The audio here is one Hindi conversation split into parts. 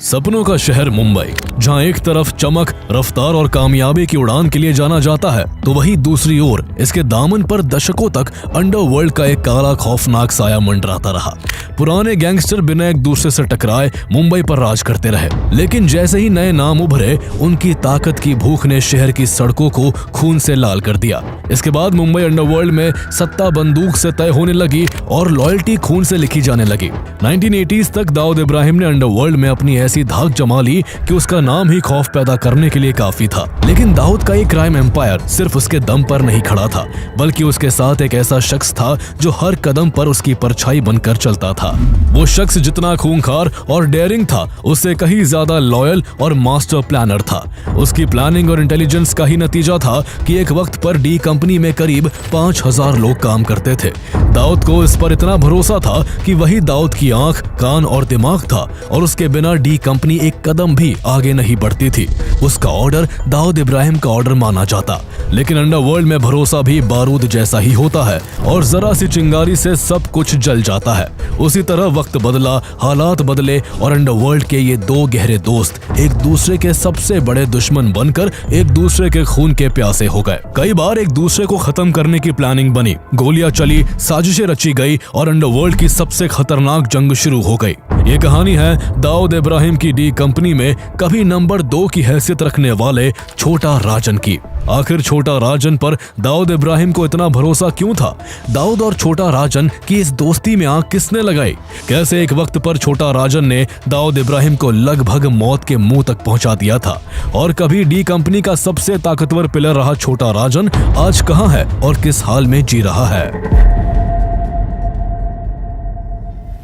सपनों का शहर मुंबई, जहां एक तरफ चमक, रफ्तार और कामयाबी की उड़ान के लिए जाना जाता है, तो वहीं दूसरी ओर इसके दामन पर दशकों तक अंडरवर्ल्ड का एक काला खौफनाक साया मंडराता रहा। पुराने गैंगस्टर बिना एक दूसरे से टकराए मुंबई पर राज करते रहे, लेकिन जैसे ही नए नाम उभरे, उनकी ताकत की भूख ने शहर की सड़कों को खून से लाल कर दिया। इसके बाद मुंबई अंडरवर्ल्ड में सत्ता बंदूक से तय होने लगी और लॉयल्टी खून से लिखी जाने लगी। 1980s तक दाऊद इब्राहिम ने अंडरवर्ल्ड में अपनी ऐसी धाक जमा ली कि उसका नाम ही खौफ पैदा करने के लिए काफी था। लेकिन दाऊद का ये क्राइम एम्पायर सिर्फ उसके दम पर नहीं खड़ा था, बल्कि उसके साथ एक ऐसा शख्स था जो हर कदम पर उसकी परछाई बनकर चलता था। वो शख्स जितना खूंखार और डेयरिंग था, उससे कहीं ज्यादा लॉयल और मास्टर प्लानर था। उसकी प्लानिंग और इंटेलिजेंस का ही नतीजा था कि एक वक्त पर डी कंपनी में करीब 5000 लोग काम करते थे। दाऊद को इस पर इतना भरोसा था कि वही दाऊद की आंख, कान और दिमाग था, और उसके बिना डी कंपनी एक कदम भी आगे नहीं बढ़ती थी। उसका ऑर्डर दाऊद इब्राहिम का ऑर्डर माना जाता। लेकिन अंडरवर्ल्ड में भरोसा भी बारूद जैसा ही होता है, और जरा सी चिंगारी से सब कुछ जल जाता है। उसी तरह वक्त बदला, हालात बदले, और अंडरवर्ल्ड के ये दो गहरे दोस्त एक दूसरे के सबसे बड़े दुश्मन बनकर एक दूसरे के खून के प्यासे हो गए। कई बार एक दूसरे को खत्म करने की प्लानिंग बनी, गोलियां चली, साजिशें रची गई और अंडरवर्ल्ड की सबसे खतरनाक जंग शुरू हो गई। ये कहानी है दाऊद इब्राहिम की डी कंपनी में कभी नंबर 2 की हैसियत रखने वाले छोटा राजन की। आखिर छोटा राजन पर दाऊद इब्राहिम को इतना भरोसा क्यों था? दाऊद और छोटा राजन की इस दोस्ती में आंख किसने लगाई? कैसे एक वक्त पर छोटा राजन ने दाऊद इब्राहिम को लगभग मौत के मुंह तक पहुंचा दिया था? और कभी डी कंपनी का सबसे ताकतवर पिलर रहा छोटा राजन आज कहां है और किस हाल में जी रहा है?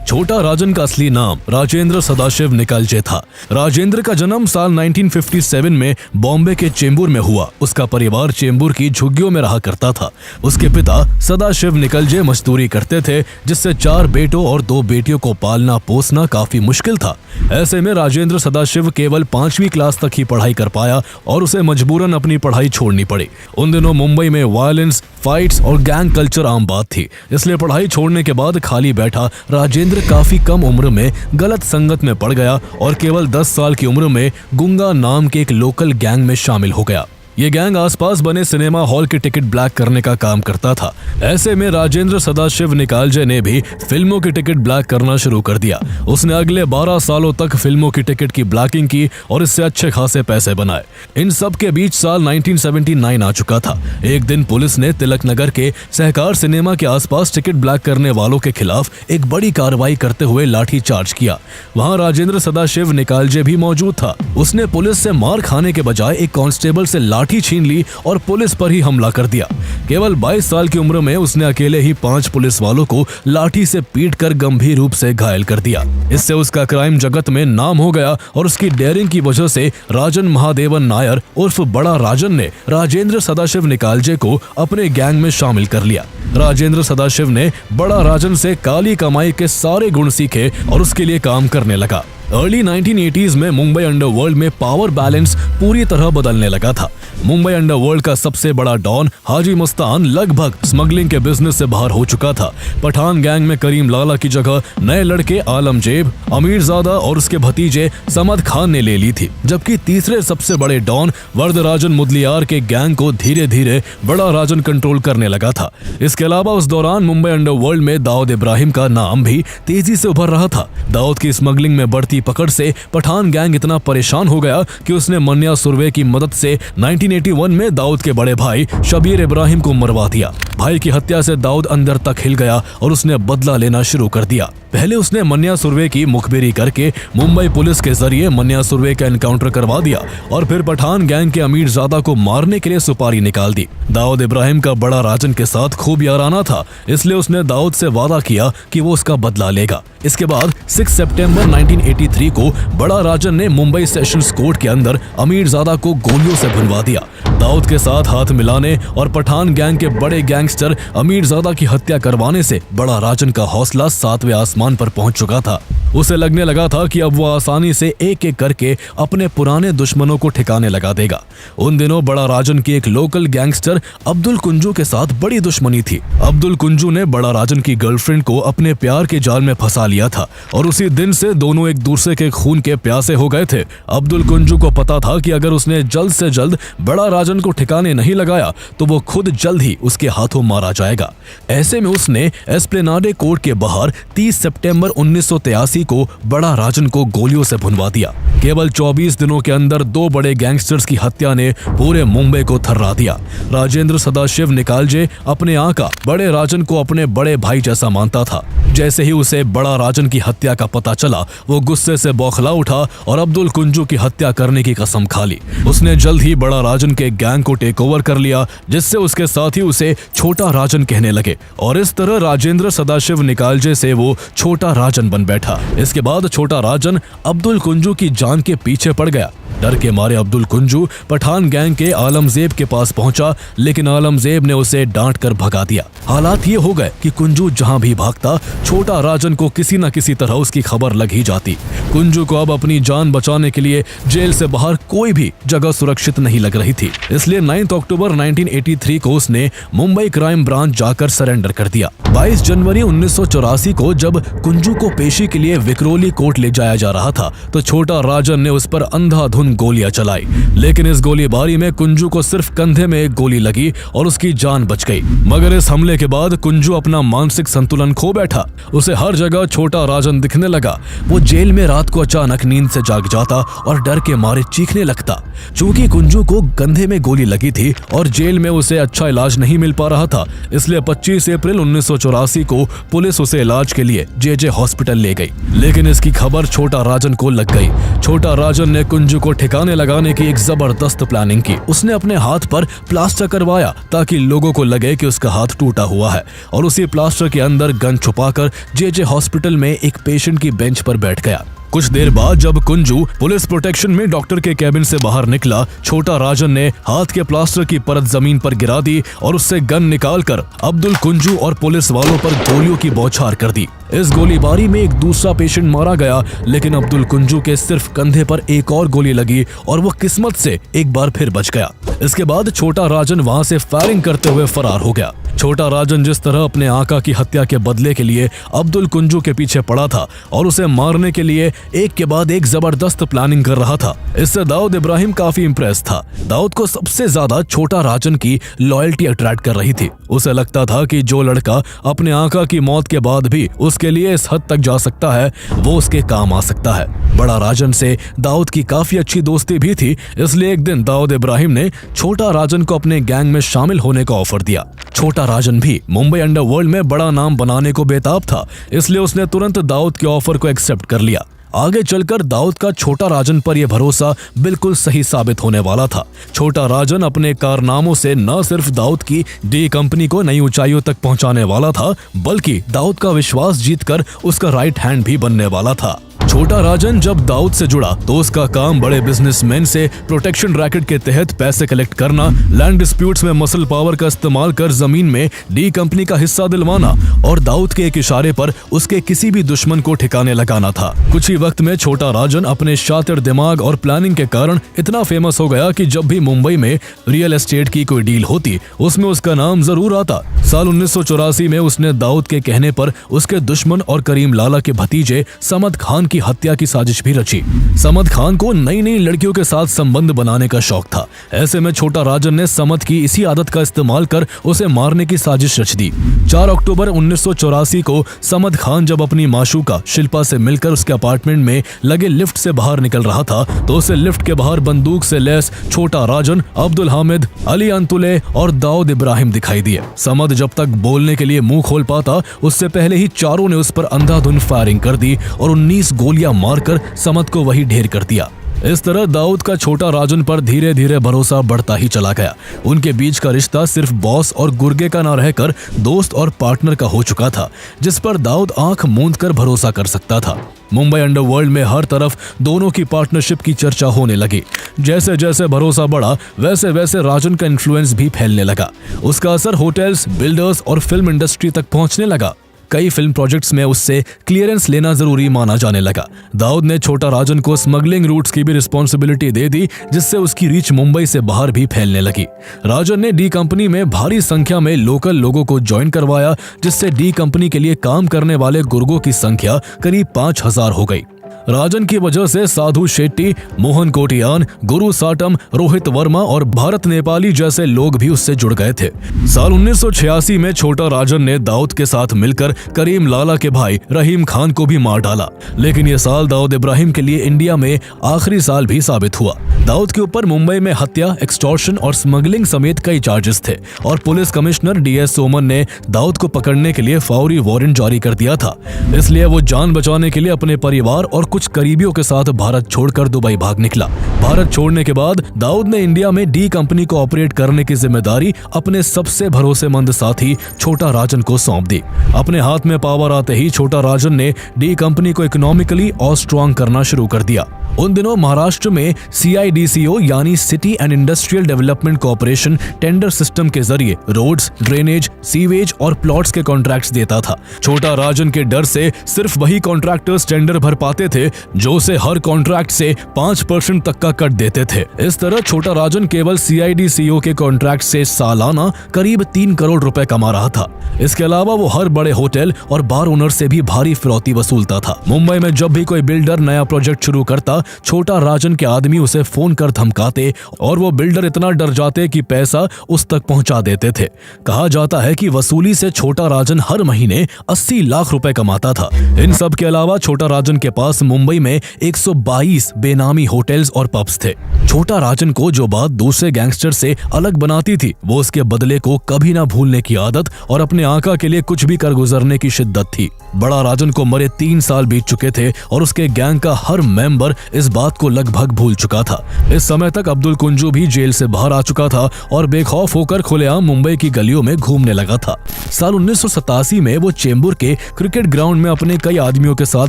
छोटा राजन का असली नाम राजेंद्र सदाशिव निकालजे था। राजेंद्र का जन्म साल 1957 में बॉम्बे के चेंबूर में हुआ। उसका परिवार चेंबूर की झुग्गियों में रहा करता था। उसके पिता सदाशिव निकालजे मजदूरी करते थे, जिससे 4 बेटों और 2 बेटियों को पालना पोसना काफी मुश्किल था। ऐसे में राजेंद्र सदाशिव केवल 5वीं क्लास तक ही पढ़ाई कर पाया और उसे मजबूरन अपनी पढ़ाई छोड़नी पड़ी। उन दिनों मुंबई में वायलेंस, फाइट्स और गैंग कल्चर आम बात थी, इसलिए पढ़ाई छोड़ने के बाद खाली बैठा राजेंद्र काफी कम उम्र में गलत संगत में पड़ गया और केवल 10 साल की उम्र में गुंगा नाम के एक लोकल गैंग में शामिल हो गया। ये गैंग आसपास बने सिनेमा हॉल के टिकट ब्लैक करने का काम करता था। ऐसे में राजेंद्र सदाशिव निकालजे ने भी फिल्मों की टिकट ब्लैक करना शुरू कर दिया। उसने अगले 12 सालों तक फिल्मों की टिकट की ब्लैकिंग की और इससे अच्छे खासे पैसे बनाए। इन सब के बीच साल 1979 आ चुका था। एक दिन पुलिस ने तिलक नगर के सहकार सिनेमा के आसपास टिकट ब्लैक करने वालों के खिलाफ एक बड़ी कार्रवाई करते हुए लाठी चार्ज किया। वहां राजेंद्र सदाशिव निकालजे भी मौजूद था। उसने पुलिस से मार खाने के बजाय एक कांस्टेबल से लाठी छीन ली और पुलिस पर ही हमला कर दिया। केवल 22 साल की उम्र में उसने अकेले ही 5 पुलिस वालों को लाठी से पीटकर गंभीर रूप से घायल कर दिया। इससे उसका क्राइम जगत में नाम हो गया और उसकी डेयरिंग की वजह से राजन महादेवन नायर उर्फ बड़ा राजन ने राजेंद्र सदाशिव निकालजे को अपने गैंग में शामिल कर लिया। राजेंद्र सदाशिव ने बड़ा राजन से काली कमाई के सारे गुण सीखे और उसके लिए काम करने लगा। अर्ली 1980s में मुंबई अंडरवर्ल्ड में पावर बैलेंस पूरी तरह बदलने लगा था। मुंबई अंडरवर्ल्ड का सबसे बड़ा डॉन हाजी मस्तान लगभग स्मगलिंग के बिजनेस से बाहर हो चुका था। पठान गैंग में करीम लाला की जगह नए लड़के आलमजेब, अमीरजादा और उसके भतीजे समद खान ने ले ली थी, जबकि तीसरे सबसे बड़े डॉन वरदराजन मुदलियार के गैंग को धीरे धीरे बड़ा राजन कंट्रोल करने लगा था। इसके अलावा उस दौरान मुंबई अंडरवर्ल्ड में दाऊद इब्राहिम का नाम भी तेजी से उभर रहा था। दाऊद की स्मगलिंग में बढ़ती पकड़ से पठान गैंग इतना परेशान हो गया कि उसने मन्या सुरवे की मदद से 1981 में दाऊद के बड़े भाई शबीर इब्राहिम को मरवा दिया। भाई की हत्या से दाऊद अंदर तक हिल गया और उसने बदला लेना शुरू कर दिया। पहले उसने मन्या सुरवे की मुखबिरी करके मुंबई पुलिस के जरिए मन्या सुरवे का एनकाउंटर करवा दिया और फिर पठान गैंग के अमीरजादा को मारने के लिए सुपारी निकाल दी। दाऊद इब्राहिम का बड़ा राजन के साथ खूब याराना था, इसलिए उसने दाऊद से वादा किया कि वो उसका बदला लेगा। इसके बाद 6 सितंबर 1983 को बड़ा राजन ने मुंबई सेशंस कोर्ट के अंदर अमीरजादा को गोलियों से भुनवा दिया। दाऊद के साथ हाथ मिलाने और पठान गैंग के बड़े गैंगस्टर अमीरजादा की हत्या करवाने से बड़ा राजन का हौसला 7वें आसमान पर पहुंच चुका था। उसे लगने लगा था कि अब वो आसानी से एक एक करके अपने पुराने दुश्मनों को ठिकाने लगा देगा। उन दिनों बड़ा राजन की एक लोकल गैंगस्टर अब्दुल कुंजू के साथ बड़ी दुश्मनी थी। अब्दुल कुंजू ने बड़ा राजन की गर्लफ्रेंड को अपने प्यार के जाल में फंसा लिया था और उसी दिन से दोनों एक दूसरे के खून के प्यासे हो गए थे। अब्दुल कुंजू को पता था कि अगर उसने जल्द से जल्द बड़ा राजन को ठिकाने नहीं लगाया तो वो खुद जल्द ही उसके हाथों मारा जाएगा। ऐसे में उसने एस्प्लेनाडे कोर्ट के बाहर 30 सितंबर 1983 को बड़ा राजन को गोलियों से भुनवा दिया। केवल 24 दिनों के अंदर दो बड़े गैंगस्टर्स की हत्या ने पूरे मुंबई को थर्रा दिया। राजेंद्र सदाशिव निकालजे अपने आका बड़े राजन को अपने बड़े भाई जैसा मानता था। जैसे ही उसे बड़ा राजन की हत्या का पता चला, वो गुस्से से बौखला उठा और अब्दुल कुंजू की हत्या करने की कसम खा ली। उसने जल्द ही बड़ा राजन के गैंग को टेक ओवर कर लिया, जिससे उसके साथी उसे छोटा राजन कहने लगे और इस तरह राजेंद्र सदाशिव निकालजे से वो छोटा राजन बन बैठा। इसके बाद छोटा राजन अब्दुल कुंजू की जान के पीछे पड़ गया। डर के मारे अब्दुल कुंजू पठान गैंग के आलमजेब के पास पहुंचा, लेकिन आलमजेब ने उसे डांट कर भगा दिया। हालात ये हो गए कि कुंजू जहां भी भागता, छोटा राजन को किसी न किसी तरह उसकी खबर लग ही जाती। कुंजू को अब अपनी जान बचाने के लिए जेल से बाहर कोई भी जगह सुरक्षित नहीं लग रही थी, इसलिए 9 अक्टूबर 1983 को उसने मुंबई क्राइम ब्रांच जाकर सरेंडर कर दिया। 22 जनवरी 1984 को जब कुंजू को पेशी के लिए विक्रोली कोर्ट ले जाया जा रहा था, तो छोटा राजन ने उस पर अंधाधुंध गोलियां चलाई, लेकिन इस गोलीबारी में कुंजू को सिर्फ कंधे में एक गोली लगी और उसकी जान बच गई। मगर इस हमले के बाद कुंजू अपना मानसिक संतुलन खो बैठा। उसे हर जगह छोटा राजन दिखने लगा। वो जेल में रात को अचानक नींद से जाग जाता और डर के मारे चीखने लगता। चूंकि कुंजू को कंधे में गोली लगी थी और जेल में उसे अच्छा इलाज नहीं मिल पा रहा था, इसलिए 25 अप्रैल 1984 को पुलिस उसे इलाज के लिए जे हॉस्पिटल ले गई। लेकिन इसकी खबर छोटा राजन को लग गई। छोटा राजन ने कुंजू को ठिकाने लगाने की एक जबरदस्त प्लानिंग की। उसने अपने हाथ पर प्लास्टर करवाया ताकि लोगों को लगे कि उसका हाथ टूटा हुआ है, और उसी प्लास्टर के अंदर गन छुपाकर जे हॉस्पिटल में एक पेशेंट की बेंच पर बैठ गया। कुछ देर बाद जब कुंजू पुलिस प्रोटेक्शन में डॉक्टर के कैबिन से बाहर निकला, छोटा राजन ने हाथ के प्लास्टर की परत जमीन पर गिरा दी और उससे गन निकालकर अब्दुल कुंजू और पुलिस वालों पर गोलियों की बौछार कर दी। इस गोलीबारी में एक दूसरा पेशेंट मारा गया, लेकिन अब्दुल कुंजू के सिर्फ कंधे पर एक और गोली लगी और वो किस्मत से एक बार फिर बच गया। इसके बाद छोटा राजन वहां से फायरिंग करते हुए फरार हो गया। छोटा राजन जिस तरह अपने आका की हत्या के बदले के लिए अब्दुल कुंजू के पीछे पड़ा था और उसे मारने के लिए एक के बाद एक जबरदस्त प्लानिंग कर रहा था, इससे दाऊद इब्राहिम काफी इंप्रेस था। दाऊद को सबसे ज्यादा छोटा राजन की लॉयल्टी अट्रैक्ट कर रही थी। उसे लगता था कि जो लड़का अपने आका की मौत के बाद भी उसके लिए इस हद तक जा सकता है, वो उसके काम आ सकता है। बड़ा राजन से दाऊद की काफी अच्छी दोस्ती भी थी, इसलिए एक दिन दाऊद इब्राहिम ने छोटा राजन को अपने गैंग में शामिल होने का ऑफर दिया। छोटा राजन भी मुंबई अंडरवर्ल्ड में बड़ा नाम बनाने को बेताब था, इसलिए उसने तुरंत दाऊद के ऑफर को एक्सेप्ट कर लिया। आगे चलकर दाऊद का छोटा राजन पर यह भरोसा बिल्कुल सही साबित होने वाला था। छोटा राजन अपने कारनामों से न सिर्फ दाऊद की डी कंपनी को नई ऊंचाइयों तक पहुंचाने वाला था, बल्कि दाऊद का विश्वास जीतकर उसका राइट हैंड भी बनने वाला था। छोटा राजन जब दाऊद से जुड़ा तो उसका काम बड़े बिजनेसमैन से प्रोटेक्शन रैकेट के तहत पैसे कलेक्ट करना, लैंड डिस्प्यूट्स में मसल पावर का इस्तेमाल कर जमीन में डी कंपनी का हिस्सा दिलवाना और दाऊद के एक इशारे पर उसके किसी भी दुश्मन को ठिकाने लगाना था। कुछ ही वक्त में छोटा राजन अपने शातिर दिमाग और प्लानिंग के कारण इतना फेमस हो गया कि जब भी मुंबई में रियल एस्टेट की कोई डील होती, उसमें उसका नाम जरूर आता। साल 1984 में उसने दाऊद के कहने पर उसके दुश्मन और करीम लाला के भतीजे समद खान की हत्या की साजिश भी रची। समद खान को नई नई लड़कियों के साथ संबंध बनाने का शौक था। ऐसे में छोटा राजन ने समद की इसी आदत का इस्तेमाल कर उसे मारने की साजिश रच दी। 4 अक्टूबर 1984 को समद खान जब अपनी माशूका शिल्पा से मिलकर उसके अपार्टमेंट में लगे लिफ्ट से बाहर निकल रहा था, तो उसे लिफ्ट के बाहर बंदूक से लैस छोटा राजन, अब्दुल हामिद, अली अंतुले और दाऊद इब्राहिम दिखाई दिए। समद जब तक बोलने के लिए मुंह खोल पाता, उससे पहले ही चारों ने उस पर अंधाधुंध फायरिंग कर दी और 19 गोलियां मारकर समद को वही ढेर कर दिया। इस तरह दाऊद का छोटा राजन पर धीरे धीरे भरोसा बढ़ता ही चला गया। उनके बीच का रिश्ता सिर्फ बॉस और गुर्गे का न रहकर दोस्त और पार्टनर का हो चुका था, जिस पर दाऊद आंख मूंद कर भरोसा कर सकता था। मुंबई अंडरवर्ल्ड में हर तरफ दोनों की पार्टनरशिप की चर्चा होने लगी। जैसे जैसे भरोसा बढ़ा, वैसे वैसे राजन का इन्फ्लुएंस भी फैलने लगा। उसका असर होटल्स, बिल्डर्स और फिल्म इंडस्ट्री तक पहुंचने लगा। कई फिल्म प्रोजेक्ट्स में उससे क्लियरेंस लेना जरूरी माना जाने लगा। दाऊद ने छोटा राजन को स्मगलिंग रूट्स की भी रिस्पॉन्सिबिलिटी दे दी, जिससे उसकी रीच मुंबई से बाहर भी फैलने लगी। राजन ने डी कंपनी में भारी संख्या में लोकल लोगों को ज्वाइन करवाया, जिससे डी कंपनी के लिए काम करने वाले गुर्गों की संख्या करीब 5000 हो गई। राजन की वजह से साधु शेट्टी, मोहन कोटियान, गुरु साटम, रोहित वर्मा और भारत नेपाली जैसे लोग भी उससे जुड़ गए थे। साल 1986 में छोटा राजन ने दाऊद के साथ मिलकर करीम लाला के भाई रहीम खान को भी मार डाला। लेकिन यह साल दाऊद इब्राहिम के लिए इंडिया में आखिरी साल भी साबित हुआ। दाऊद के ऊपर मुंबई में हत्या, एक्सटॉर्शन और स्मगलिंग समेत कई चार्जेस थे और पुलिस कमिश्नर DS सोमन ने दाऊद को पकड़ने के लिए फौरी वारंट जारी कर दिया था। इसलिए वो जान बचाने के लिए अपने परिवार और कुछ करीबियों के साथ भारत छोड़कर दुबई भाग निकला। भारत छोड़ने के बाद दाऊद ने इंडिया में डी कंपनी को ऑपरेट करने की जिम्मेदारी अपने सबसे भरोसेमंद साथी छोटा राजन को सौंप दी। अपने हाथ में पावर आते ही छोटा राजन ने डी कंपनी को इकोनॉमिकली और स्ट्रॉन्ग करना शुरू कर दिया। उन दिनों महाराष्ट्र में CIDCO यानी city and industrial development corporation tender system के जरिए रोड्स, ड्रेनेज, सीवेज और प्लॉट्स के कॉन्ट्रैक्ट्स देता था। छोटा राजन के डर से सिर्फ वही कॉन्ट्रैक्टर्स टेंडर भर पाते थे जो उसे हर कॉन्ट्रैक्ट से 5% तक का कट देते थे। इस तरह छोटा राजन केवल CIDCO के कॉन्ट्रैक्ट से सालाना करीब 3 करोड़ रुपए कमा रहा था। इसके अलावा वो हर बड़े होटल और बार ओनर से भी भारी फिरौती वसूलता था। मुंबई में जब भी कोई बिल्डर नया प्रोजेक्ट शुरू करता, छोटा राजन के आदमी उसे फोन कर धमकाते और वो बिल्डर इतना डर जाते कि पैसा उस तक पहुंचा देते थे। कहा जाता है कि वसूली से छोटा राजन हर महीने 80 लाख रुपए कमाता था। इन सब के अलावा छोटा राजन के पास मुंबई में 122 बेनामी होटल्स और पब्स थे। छोटा राजन को जो बात दूसरे गैंगस्टर से अलग बनाती थी, वो उसके बदले को कभी ना भूलने की आदत और अपने आका के लिए कुछ भी कर गुजरने की शिद्दत थी। बड़ा राजन को मरे 3 साल बीत चुके थे और उसके गैंग का हर मेंबर इस बात को लगभग भूल चुका था। इस समय तक अब्दुल कुंजू भी जेल से बाहर आ चुका था और बेखौफ होकर खुलेआम मुंबई की गलियों में घूमने लगा था। साल 1987 में वो चेंबूर के क्रिकेट ग्राउंड में अपने कई आदमियों के साथ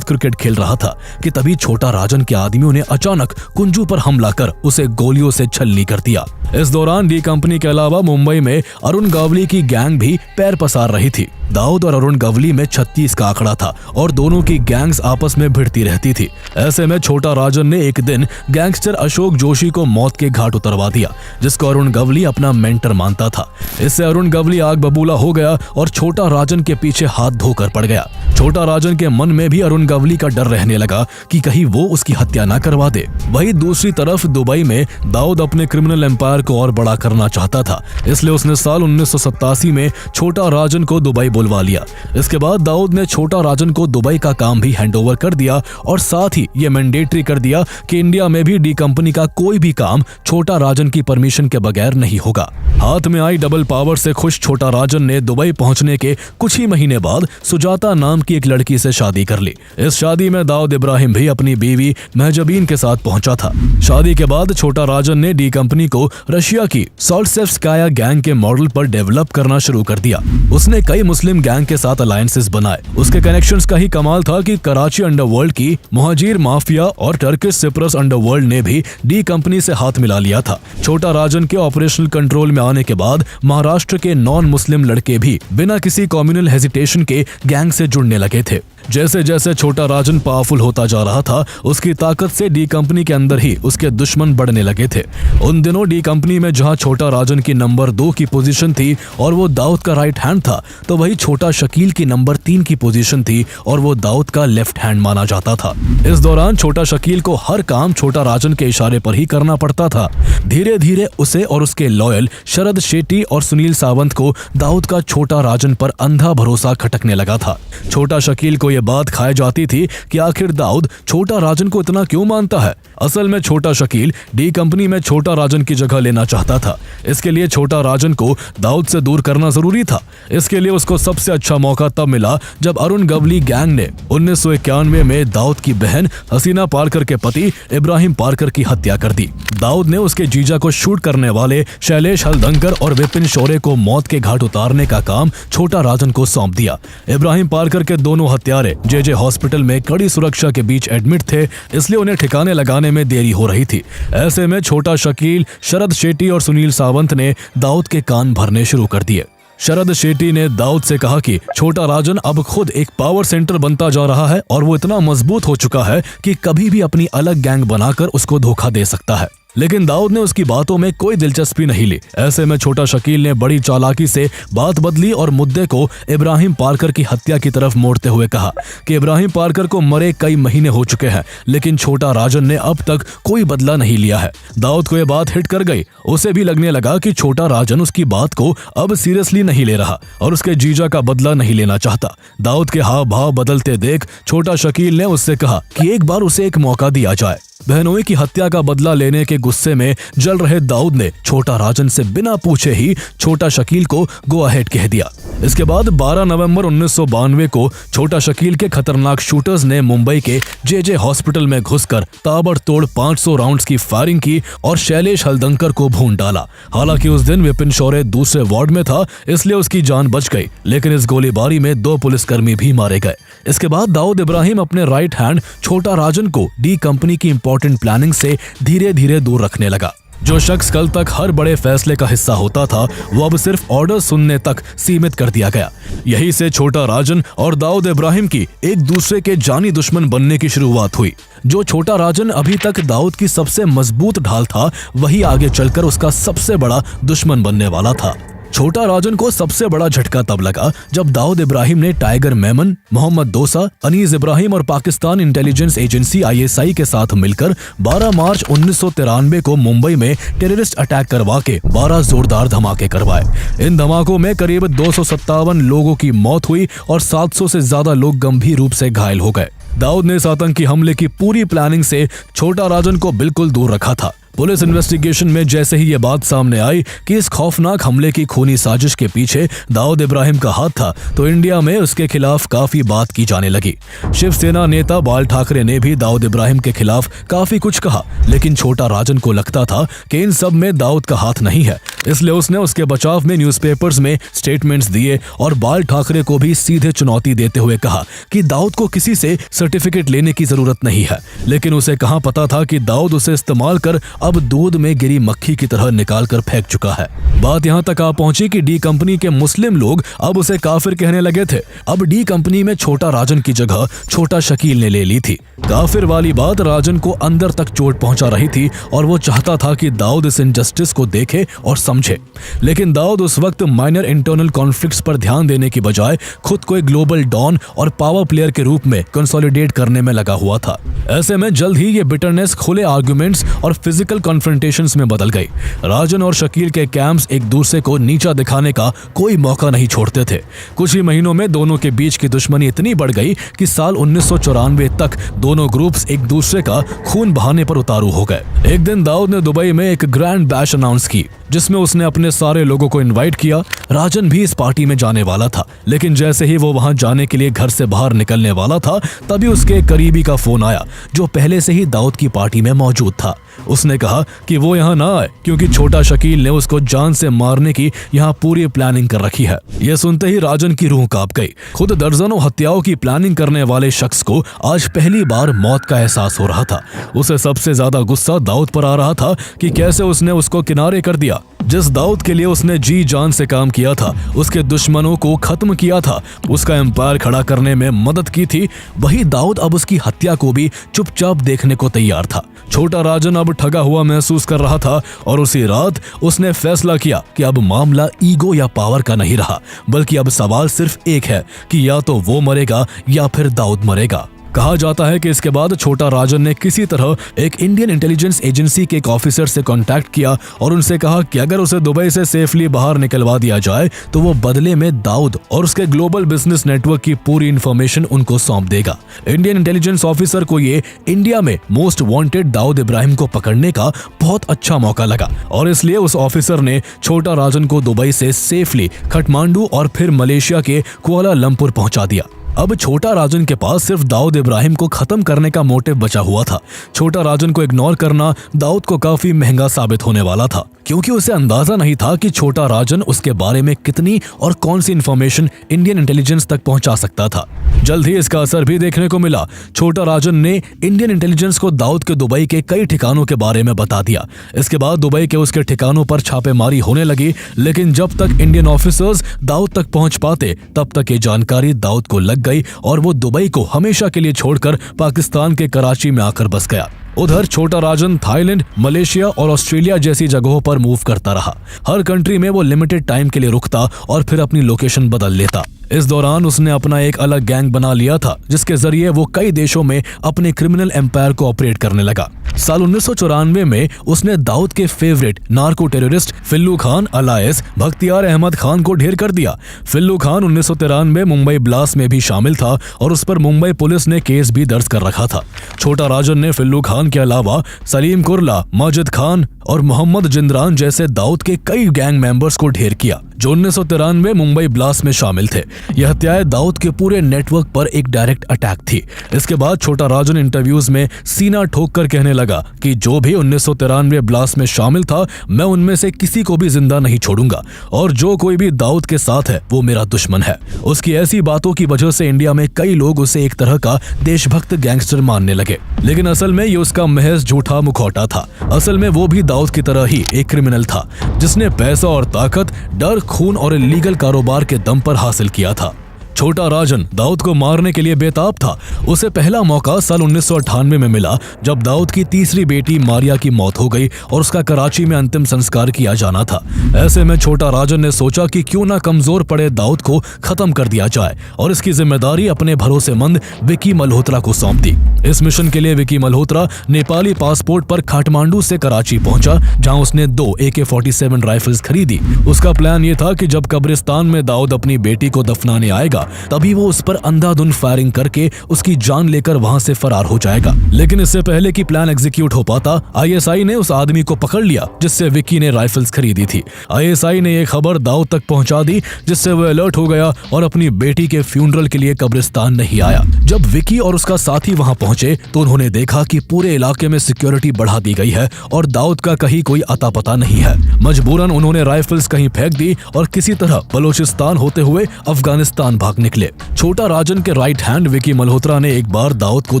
क्रिकेट खेल रहा था कि तभी छोटा राजन के आदमियों ने अचानक कुंजू पर हमला कर उसे गोलियों से छलनी कर दिया। इस दौरान डी कंपनी के अलावा मुंबई में अरुण गवली की गैंग भी पैर पसार रही थी। दाऊद और अरुण गवली में 36 का आंकड़ा था और दोनों की गैंग्स आपस में भिड़ती रहती थी। ऐसे में छोटा राजन ने एक दिन गैंगस्टर अशोक जोशी को मौत के घाट उतरवा दिया, जिसको अरुण गवली अपना मेंटर मानता था। इससे अरुण गवली आग बबूला हो गया और छोटा राजन के पीछे हाथ धोकर पड़ गया। छोटा राजन के मन में भी अरुण गवली का डर रहने लगा कि कहीं वो उसकी हत्या न करवा दे। वहीं दूसरी तरफ दुबई में दाऊद अपने क्रिमिनल एम्पायर को और बड़ा करना चाहता था, इसलिए उसने साल 1987 में छोटा राजन को दुबई बुलवा लिया। इसके बाद दाऊद ने छोटा राजन को दुबई का काम भी हैंडओवर कर दिया और साथ ही ये मैंडेटरी कर दिया कि इंडिया में भी डी कंपनी का कोई भी काम छोटा राजन की परमिशन के बगैर नहीं होगा। हाथ में आई डबल पावर से खुश छोटा राजन ने दुबई पहुंचने के कुछ ही महीने बाद सुजाता नाम की एक लड़की से शादी कर ली। इस शादी में दाऊद इब्राहिम भी अपनी बीवी महजबीन के साथ पहुंचा था। शादी के बाद छोटा राजन ने डी कंपनी को रशिया की सोल्टसेव्स्काया गैंग के मॉडल पर डेवलप करना शुरू कर दिया। उसने कई मुस्लिम गैंग के साथ अलायंसेस बनाए। उसके कनेक्शंस का ही कमाल था कि कराची अंडरवर्ल्ड की मुहाजिर माफिया और टर्किश सिप्रस अंडरवर्ल्ड ने भी डी कंपनी से हाथ मिला लिया था। छोटा राजन के ऑपरेशनल कंट्रोल में आने के बाद महाराष्ट्र के नॉन मुस्लिम लड़के भी बिना किसी कम्युनल हेजिटेशन के गैंग से जुड़ने लगे थे। जैसे जैसे छोटा राजन पावरफुल होता जा रहा था, उसकी ताकत से डी कंपनी के अंदर ही उसके दुश्मन बढ़ने लगे थे। उन दिनों डी कंपनी में जहां छोटा राजन की नंबर 2 की पोजीशन थी और वो दाऊद का राइट हैंड था, तो वही छोटा शकील की नंबर 3 की पोजीशन थी और वो दाऊद का लेफ्ट हैंड माना जाता था। इस दौरान छोटा शकील को हर काम छोटा राजन के इशारे पर ही करना पड़ता था। धीरे धीरे उसे और उसके लॉयल शरद शेट्टी और सुनील सावंत को दाऊद का छोटा राजन पर अंधा भरोसा खटकने लगा था। छोटा शकील को यह बात खाई जाती थी कि आखिर दाऊद छोटा राजन को इतना क्यों मानता है। असल में छोटा शकील डी कंपनी में छोटा राजन की जगह लेना चाहता था। इसके लिए छोटा राजन को दाऊद से दूर करना जरूरी था। इसके लिए उसको सबसे अच्छा मौका तब मिला जब अरुण गवली गैंग ने 1991 में दाऊद की बहन हसीना पारकर के पति इब्राहिम पारकर की हत्या कर दी। दाऊद ने उसके जीजा को शूट करने वाले शैलेश हलदंकर और विपिन शौर्य को मौत के घाट उतारने का काम छोटा राजन को सौंप दिया। इब्राहिम पारकर के दोनों हत्यारे जे हॉस्पिटल में कड़ी सुरक्षा के बीच एडमिट थे, इसलिए उन्हें ठिकाने लगाने में देरी हो रही थी। ऐसे में छोटा शकील, शरद शेट्टी और सुनील सावंत ने दाऊद के कान भरने शुरू कर दिए। शरद शेट्टी ने दाऊद से कहा कि छोटा राजन अब खुद एक पावर सेंटर बनता जा रहा है और वो इतना मजबूत हो चुका है कि कभी भी अपनी अलग गैंग बनाकर उसको धोखा दे सकता है। लेकिन दाऊद ने उसकी बातों में कोई दिलचस्पी नहीं ली। ऐसे में छोटा शकील ने बड़ी चालाकी से बात बदली और मुद्दे को इब्राहिम पार्कर की हत्या की तरफ मोड़ते हुए कहा कि इब्राहिम पार्कर को मरे कई महीने हो चुके हैं, लेकिन छोटा राजन ने अब तक कोई बदला नहीं लिया है। दाऊद को यह बात हिट कर गई। उसे भी लगने लगा कि छोटा राजन उसकी बात को अब सीरियसली नहीं ले रहा और उसके जीजा का बदला नहीं लेना चाहता। दाऊद के हाव भाव बदलते देख छोटा शकील ने उससे कहा कि एक बार उसे एक मौका दिया जाए। बहनोई की हत्या का बदला लेने के गुस्से में जल रहे दाऊद ने छोटा राजन से बिना पूछे ही छोटा शकील को गो अहेड कह दिया। इसके बाद 12 नवंबर 1992 को छोटा शकील के खतरनाक शूटर्स ने मुंबई के जे हॉस्पिटल में घुसकर ताबड़तोड़ 500 राउंड्स की फायरिंग की और शैलेश हलदंकर को भून डाला। हालांकि उस दिन विपिन शौर्य दूसरे वार्ड में था, इसलिए उसकी जान बच गई, लेकिन इस गोलीबारी में 2 पुलिसकर्मी भी मारे गए। इसके बाद दाऊद इब्राहिम अपने राइट हैंड छोटा राजन को डी कंपनी की इंपॉर्टेंट प्लानिंग से धीरे धीरे दूर रखने लगा। जो शख्स कल तक हर बड़े फैसले का हिस्सा होता था, वो अब सिर्फ ऑर्डर सुनने तक सीमित कर दिया गया। यहीं से छोटा राजन और दाऊद इब्राहिम की एक दूसरे के जानी दुश्मन बनने की शुरुआत हुई। जो छोटा राजन अभी तक दाऊद की सबसे मजबूत ढाल था, वही आगे चलकर उसका सबसे बड़ा दुश्मन बनने वाला था। छोटा राजन को सबसे बड़ा झटका तब लगा जब दाऊद इब्राहिम ने टाइगर मेमन, मोहम्मद दोसा, अनीस इब्राहिम और पाकिस्तान इंटेलिजेंस एजेंसी ISI के साथ मिलकर 12 मार्च 1993 को मुंबई में टेररिस्ट अटैक करवा के 12 जोरदार धमाके करवाए। इन धमाकों में करीब 257 लोगों की मौत हुई और 700 से ज्यादा लोग गंभीर रूप से घायल हो गए। दाऊद ने इस आतंकी हमले की पूरी प्लानिंग से छोटा राजन को बिल्कुल दूर रखा था। पुलिस इन्वेस्टिगेशन में जैसे ही ये बात सामने आई कि इस खौफनाक हमले की खूनी साजिश के पीछे दाऊद इब्राहिम का हाथ था, तो इंडिया में उसके खिलाफ काफी बात की जाने लगी। शिवसेना नेता बाल ठाकरे ने भी दाऊद इब्राहिम के खिलाफ काफी कुछ कहा, लेकिन छोटा राजन को लगता था कि इन सब में दाऊद का हाथ नहीं है, इसलिए उसने उसके बचाव में न्यूज़पेपर्स में स्टेटमेंट्स दिए और बाल ठाकरे को भी सीधे चुनौती देते हुए कहा कि दाऊद को किसी से सर्टिफिकेट लेने की जरूरत नहीं है। लेकिन उसे कहां पता था कि दाऊद उसे इस्तेमाल कर अब दूध में गिरी मक्खी की तरह निकाल कर फेंक चुका है। बात यहां तक आ पहुंची कि डी कंपनी के मुस्लिम लोग अब उसे काफिर कहने लगे थे। अब डी कंपनी में छोटा राजन की जगह छोटा शकील ने ले ली थी। काफिर वाली बात राजन को अंदर तक चोट पहुंचा रही थी और वो चाहता था कि दाऊद इस इनजस्टिस को देखे और समझे। लेकिन दाऊद उस वक्त माइनर इंटरनल कॉन्फ्लिक्ट्स पर ध्यान देने की बजाय खुद को एक ग्लोबल डॉन और पावर प्लेयर के रूप में कंसोलिडेट करने में लगा हुआ था। ऐसे में जल्द ही ये बिटरनेस खुले आर्ग्यूमेंट्स और फिजिकल कॉन्फ्रंटेशंस में बदल गई। राजन और शकील के कैंप्स एक दूसरे को नीचा दिखाने का कोई मौका नहीं छोड़ते थे। कुछ ही महीनों में दोनों के बीच की दुश्मनी इतनी बढ़ गई कि साल 1994 तक दोनों ग्रुप्स एक दूसरे का खून बहाने पर उतारू हो गए। एक दिन दाऊद ने दुबई में एक ग्रैंड बैश अनाउंस की, जिसमें उसने अपने सारे लोगों को इनवाइट किया। राजन भी इस पार्टी में जाने वाला था, लेकिन जैसे ही वो वहां जाने के लिए घर से बाहर निकलने वाला था, तभी उसके करीबी का फोन आया, जो पहले से ही दाऊद की पार्टी में मौजूद था। उसने कहा कि वो यहाँ ना आए क्योंकि छोटा शकील ने उसको जान से मारने की यहाँ पूरी प्लानिंग कर रखी है। यह सुनते ही राजन की रूह कांप गई। खुद दर्जनों हत्याओं की प्लानिंग करने वाले शख्स को आज पहली बार मौत का एहसास हो रहा था। उसे सबसे ज्यादा गुस्सा दाऊद पर आ रहा था कि कैसे उसने उसको किनारे कर दिया। जिस दाऊद के लिए उसने जी जान से काम किया था, उसके दुश्मनों को खत्म किया था, उसका एम्पायर खड़ा करने में मदद की थी, वही दाऊद अब उसकी हत्या को भी चुपचाप देखने को तैयार था। छोटा राजन अब ठगा हुआ महसूस कर रहा था और उसी रात उसने फैसला किया कि अब मामला ईगो या पावर का नहीं रहा, बल्कि अब सवाल सिर्फ एक है कि या तो वो मरेगा या फिर दाऊद मरेगा। कहा जाता है कि इसके बाद छोटा राजन ने किसी तरह एक इंडियन इंटेलिजेंस एजेंसी के एक ऑफिसर से कांटेक्ट किया और उनसे कहा कि अगर उसे दुबई से सेफली बाहर निकलवा दिया जाए तो वो बदले में दाऊद और उसके ग्लोबल बिजनेस नेटवर्क की पूरी इंफॉर्मेशन उनको सौंप देगा। इंडियन इंटेलिजेंस ऑफिसर को ये इंडिया में मोस्ट वांटेड दाऊद इब्राहिम को पकड़ने का बहुत अच्छा मौका लगा और इसलिए उस ऑफिसर ने छोटा राजन को दुबई से सेफली काठमांडू और फिर मलेशिया के कुआलालंपुर पहुंचा दिया। अब छोटा राजन के पास सिर्फ दाऊद इब्राहिम को खत्म करने का मोटिव बचा हुआ था। छोटा राजन को इग्नोर करना दाऊद को काफी महंगा साबित होने वाला था, क्योंकि उसे अंदाजा नहीं था कि छोटा राजन उसके बारे में कितनी और कौन सी इंफॉर्मेशन इंडियन इंटेलिजेंस तक पहुंचा सकता था। जल्द ही इसका असर भी देखने को मिला। छोटा राजन ने इंडियन इंटेलिजेंस को दाऊद के दुबई के कई ठिकानों के बारे में बता दिया। इसके बाद दुबई के उसके ठिकानों पर छापेमारी होने लगी, लेकिन जब तक इंडियन ऑफिसर्स दाऊद तक पहुंच पाते तब तक ये जानकारी दाऊद को लग गई और वो दुबई को हमेशा के लिए छोड़कर पाकिस्तान के कराची में आकर बस गया। उधर छोटा राजन थाईलैंड, मलेशिया और ऑस्ट्रेलिया जैसी जगहों पर मूव करता रहा। हर कंट्री में वो लिमिटेड टाइम के लिए रुकता और फिर अपनी लोकेशन बदल लेता। इस दौरान उसने अपना एक अलग गैंग बना लिया था, जिसके जरिए वो कई देशों में अपने क्रिमिनल एम्पायर को ऑपरेट करने लगा। साल 1994 में उसने दाऊद के favourite narco terrorist फिल्लू Khan अलायस Bakhtiyar Ahmad Khan को ढेर कर दिया। फिल्लू खान 1993 मुंबई ब्लास्ट में भी शामिल था और उस पर मुंबई पुलिस ने केस भी दर्ज कर रखा था। छोटा राजन ने फिल्लू खान के अलावा सलीम कुरला, माजिद खान और मोहम्मद जिंदरान जैसे दाऊद के कई गैंग मेंबर्स को ढेर किया, जो 1993 मुंबई ब्लास्ट में शामिल थे। यह हत्याएं दाऊद के पूरे नेटवर्क पर एक डायरेक्ट अटैक थी। इसके बाद छोटा राजन इंटरव्यूज में सीना ठोक कर कहने लगा कि जो भी 1993 ब्लास्ट में शामिल था, मैं उनमें से किसी को भी जिंदा नहीं छोड़ूंगा और जो कोई भी दाऊद के साथ है वो मेरा दुश्मन है। उसकी ऐसी बातों की वजह से इंडिया में कई लोग उसे एक तरह का देशभक्त गैंगस्टर मानने लगे, लेकिन असल में ये उसका महज झूठा मुखौटा था। असल में वो भी दाऊद की तरह ही एक क्रिमिनल था, जिसने पैसा और ताकत, डर, खून और इलीगल कारोबार के दम पर हासिल किया था। छोटा राजन दाऊद को मारने के लिए बेताब था। उसे पहला मौका साल 1998 में मिला, जब दाऊद की तीसरी बेटी मारिया की मौत हो गई और उसका कराची में अंतिम संस्कार किया जाना था। ऐसे में छोटा राजन ने सोचा कि क्यों ना कमजोर पड़े दाऊद को खत्म कर दिया जाए और इसकी जिम्मेदारी अपने भरोसेमंद विकी मल्होत्रा को सौंप दी। इस मिशन के लिए विकी मल्होत्रा नेपाली पासपोर्ट पर काठमांडू से कराची पहुंचा, जहां उसने 2 AK-47 राइफल्स खरीदी। उसका प्लान ये था कि जब कब्रिस्तान में दाऊद अपनी बेटी को दफनाने आएगा, तभी वो उस पर अंधाधुंध फायरिंग करके उसकी जान लेकर वहां से फरार हो जाएगा। लेकिन इससे पहले कि प्लान एग्जीक्यूट हो पाता, ISI ने उस आदमी को पकड़ लिया जिससे विकी ने राइफल्स खरीदी थी। ISI ने ये खबर दाऊद तक पहुंचा दी, जिससे वो अलर्ट हो गया और अपनी बेटी के फ्यूनरल के लिए कब्रिस्तान नहीं आया। जब विकी और उसका साथी वहां पहुंचे तो उन्होंने देखा कि पूरे इलाके में सिक्योरिटी बढ़ा दी गई है और दाऊद का कहीं कोई अता पता नहीं है। मजबूरन उन्होंने राइफल्स कहीं फेंक दी और किसी तरह बलोचिस्तान होते हुए अफगानिस्तान भाग निकले। छोटा राजन के राइट हैंड विकी मल्होत्रा ने एक बार दाऊद को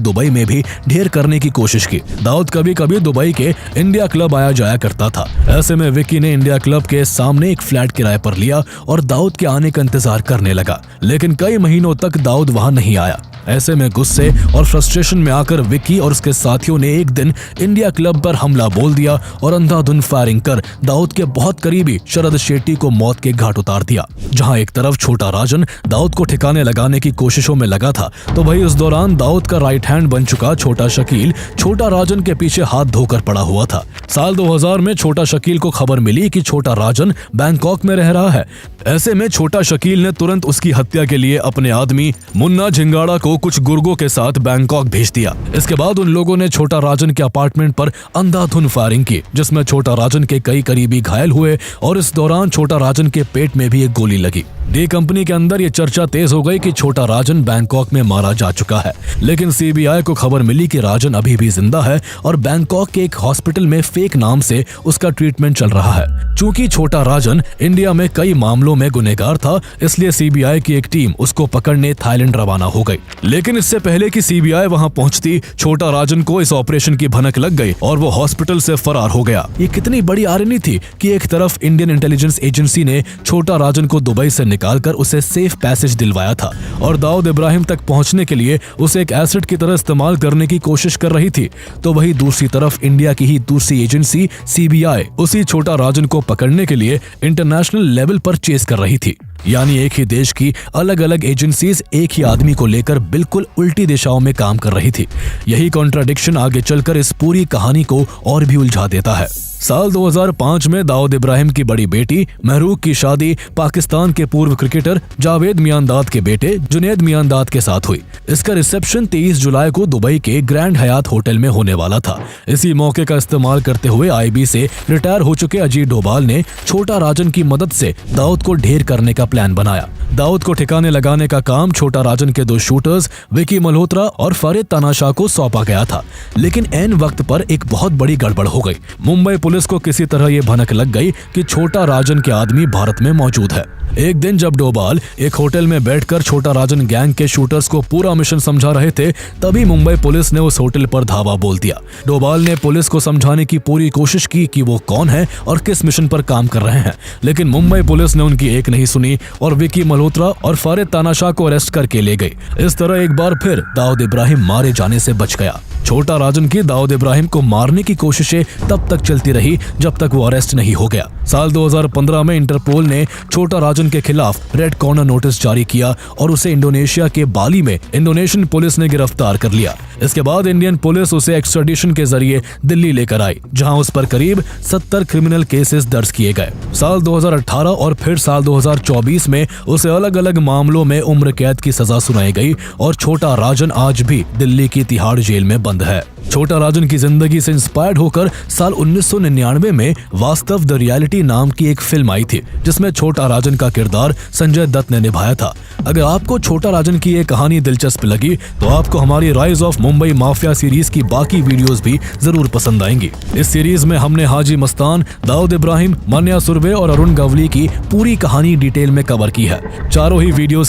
दुबई में भी ढेर करने की कोशिश की। दाऊद कभी कभी दुबई के इंडिया क्लब आया जाया करता था। ऐसे में विकी ने इंडिया क्लब के सामने एक फ्लैट किराए पर लिया और दाऊद के आने का इंतजार करने लगा, लेकिन कई महीनों तक दाऊद वहां नहीं आया। ऐसे में गुस्से और फ्रस्ट्रेशन में आकर विकी और उसके साथियों ने एक दिन इंडिया क्लब पर हमला बोल दिया और अंधाधुंध फायरिंग कर दाऊद के बहुत करीबी शरद शेट्टी को मौत के घाट उतार दिया। जहां एक तरफ छोटा राजन दाऊद को ठिकाने लगाने की कोशिशों में लगा था, तो वही उस दौरान दाऊद का राइट हैंड बन चुका छोटा शकील छोटा राजन के पीछे हाथ धोकर पड़ा हुआ था। साल 2000 में छोटा शकील को खबर मिली कि छोटा राजन बैंकॉक में रह रहा है। ऐसे में छोटा शकील ने तुरंत उसकी हत्या के लिए अपने आदमी मुन्ना झिंगाड़ा को कुछ गुर्गों के साथ बैंकॉक भेज दिया। इसके बाद उन लोगों ने छोटा राजन के अपार्टमेंट पर अंधाधुंध फायरिंग की, जिसमें छोटा राजन के कई करीबी घायल हुए और इस दौरान छोटा राजन के पेट में भी एक गोली लगी। डी कंपनी के अंदर ये चर्चा तेज हो गई कि छोटा राजन बैंकॉक में मारा जा चुका है, लेकिन CBI को खबर मिली कि राजन अभी भी जिंदा है और बैंकॉक के एक हॉस्पिटल में फेक नाम से उसका ट्रीटमेंट चल रहा है। चूंकि छोटा राजन इंडिया में कई मामलों में गुनहगार था, इसलिए CBI की एक टीम उसको पकड़ने थाईलैंड रवाना हो गई। लेकिन इससे पहले कि CBI वहां पहुंचती, छोटा राजन को इस ऑपरेशन की भनक लग गई और वो हॉस्पिटल से फरार हो गया। ये कितनी बड़ी आर्मी थी कि एक तरफ इंडियन इंटेलिजेंस एजेंसी ने छोटा राजन को दुबई से निकालकर उसे सेफ पैसेज दिलवाया था और दाऊद इब्राहिम तक पहुंचने के लिए उसे एक एसेट की तरह इस्तेमाल करने की कोशिश कर रही थी, तो वही दूसरी तरफ इंडिया की ही दूसरी एजेंसी CBI उसी छोटा राजन को पकड़ने के लिए इंटरनेशनल लेवल पर चेस कर रही थी। यानी एक ही देश की अलग अलग एजेंसीज एक ही आदमी को लेकर बिल्कुल उल्टी दिशाओं में काम कर रही थी। यही कॉन्ट्राडिक्शन आगे चलकर इस पूरी कहानी को और भी उलझा देता है। साल 2005 में दाऊद इब्राहिम की बड़ी बेटी महरूक की शादी पाकिस्तान के पूर्व क्रिकेटर जावेद मियांदाद के बेटे जुनैद मियांदाद के साथ हुई। इसका रिसेप्शन 23 जुलाई को दुबई के ग्रैंड हयात होटल में होने वाला था। इसी मौके का इस्तेमाल करते हुए आईबी से रिटायर हो चुके अजीत डोभाल ने छोटा राजन की मदद से दाऊद को ढेर करने का प्लान बनाया। दाऊद को ठिकाने लगाने का काम छोटा राजन के 2 शूटर्स विकी मल्होत्रा और फरीद तानाशाह को सौंपा गया था, लेकिन ऐन वक्त पर एक बहुत बड़ी गड़बड़ हो गई। मुंबई पुलिस को किसी तरह ये भनक लग गई कि छोटा राजन के आदमी भारत में मौजूद है। एक दिन जब डोभाल एक होटल में बैठकर छोटा राजन गैंग के शूटर्स को पूरा मिशन समझा रहे थे, तभी मुंबई पुलिस ने उस होटल पर धावा बोल दिया। डोभाल ने पुलिस को समझाने की पूरी कोशिश की कि वो कौन है और किस मिशन पर काम कर रहे हैं, लेकिन मुंबई पुलिस ने उनकी एक नहीं सुनी और विकी मल्होत्रा और फरीद तानाशाह को अरेस्ट करके ले गई। इस तरह एक बार फिर दाऊद इब्राहिम मारे जाने से बच गया। छोटा राजन की दाऊद इब्राहिम को मारने की कोशिशें तब तक चलती रही जब तक वो अरेस्ट नहीं हो गया। साल 2015 में इंटरपोल ने छोटा राजन के खिलाफ रेड कॉर्नर नोटिस जारी किया और उसे इंडोनेशिया के बाली में इंडोनेशियन पुलिस ने गिरफ्तार कर लिया। इसके बाद इंडियन पुलिस उसे एक्स्ट्राडिशन के जरिए दिल्ली लेकर आई, जहां उस पर करीब 70 क्रिमिनल केसेस दर्ज किए गए। साल 2018 और फिर साल 2024 में उसे अलग अलग मामलों में उम्र कैद की सजा सुनाई गई और छोटा राजन आज भी दिल्ली की तिहाड़ जेल में बंद है। छोटा राजन की जिंदगी से इंस्पायर्ड होकर साल 1999 में वास्तव द रियलिटी नाम की एक फिल्म आई थी, जिसमें छोटा राजन का किरदार संजय दत्त ने निभाया था। अगर आपको छोटा राजन की ये कहानी दिलचस्प लगी तो आपको हमारी rise of Mumbai mafia series की बाकी वीडियोस भी जरूर पसंद आएंगी। इस सीरीज में हमने हाजी मस्तान, दाऊद इब्राहिम, मान्या सुरवे और अरुण गवली की पूरी कहानी डिटेल में कवर की है। चारों ही वीडियोस